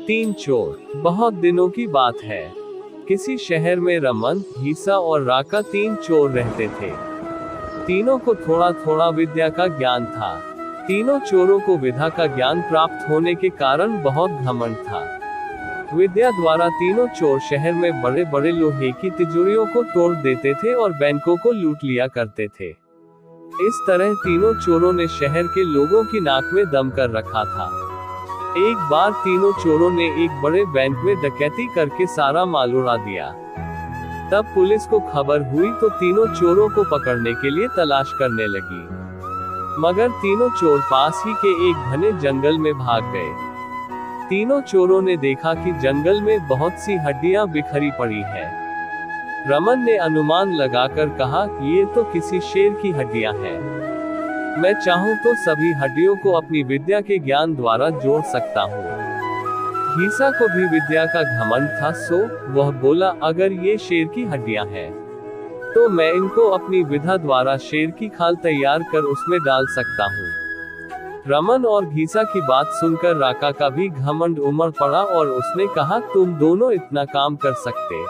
तीन चोर। बहुत दिनों की बात है। किसी शहर में रमन, घीसा और राका तीन चोर रहते थे। तीनों को थोड़ा थोड़ा विद्या का ज्ञान था। तीनों चोरों को विद्या का ज्ञान प्राप्त होने के कारण बहुत घमंड था। विद्या द्वारा तीनों चोर शहर में बड़े बड़े लोहे की तिजोरियों को तोड़ देते थे और बैंकों को लूट लिया करते थे। इस तरह तीनों चोरों ने शहर के लोगों की नाक में दम कर रखा था। एक बार तीनों चोरों ने एक बड़े बैंक में डकैती करके सारा माल उड़ा दिया। तब पुलिस को खबर हुई तो तीनों चोरों को पकड़ने के लिए तलाश करने लगी, मगर तीनों चोर पास ही के एक घने जंगल में भाग गए। तीनों चोरों ने देखा कि जंगल में बहुत सी हड्डियां बिखरी पड़ी है। रमन ने अनुमान लगाकर कहा, ये तो किसी शेर की हड्डियां हैं। मैं चाहूं तो सभी हड्डियों को अपनी विद्या के ज्ञान द्वारा जोड़ सकता हूँ। घीसा को भी विद्या का घमंड था, सो वह बोला, अगर ये शेर की हड्डियां हैं, तो मैं इनको अपनी विद्या द्वारा शेर की खाल तैयार कर उसमें डाल सकता हूँ। रमन और घीसा की बात सुनकर राका का भी घमंड उमड़ पड़ा और उसने कहा, तुम दोनों इतना काम कर सकते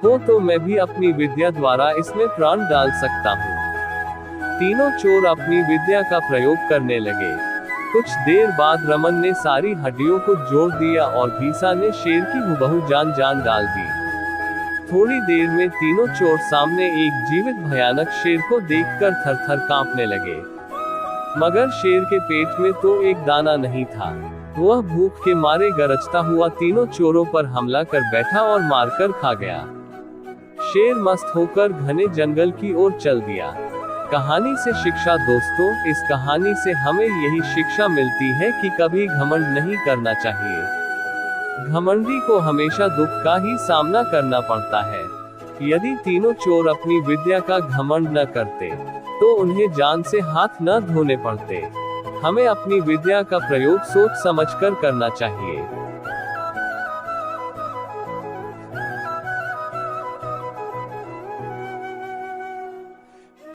हो तो मैं भी अपनी विद्या द्वारा इसमें प्राण डाल सकता हूँ। तीनों चोर अपनी विद्या का प्रयोग करने लगे। कुछ देर बाद रमन ने सारी हड्डियों को जोड़ दिया और घीसा ने शेर की हुबहू जान डाल दी। थोड़ी देर में तीनों चोर सामने एक जीवित भयानक शेर को देखकर थर-थर कांपने लगे। मगर शेर के पेट में तो एक दाना नहीं था। वह भूख के मारे गरजता हुआ तीनों चोरों पर हमला कर बैठा और मारकर खा गया। शेर मस्त होकर घने जंगल की ओर चल दिया। कहानी से शिक्षा दोस्तों, इस कहानी से हमें यही शिक्षा मिलती है कि कभी घमंड नहीं करना चाहिए। घमंडी को हमेशा दुख का ही सामना करना पड़ता है। यदि तीनों चोर अपनी विद्या का घमंड न करते तो उन्हें जान से हाथ न धोने पड़ते। हमें अपनी विद्या का प्रयोग सोच समझकर करना चाहिए।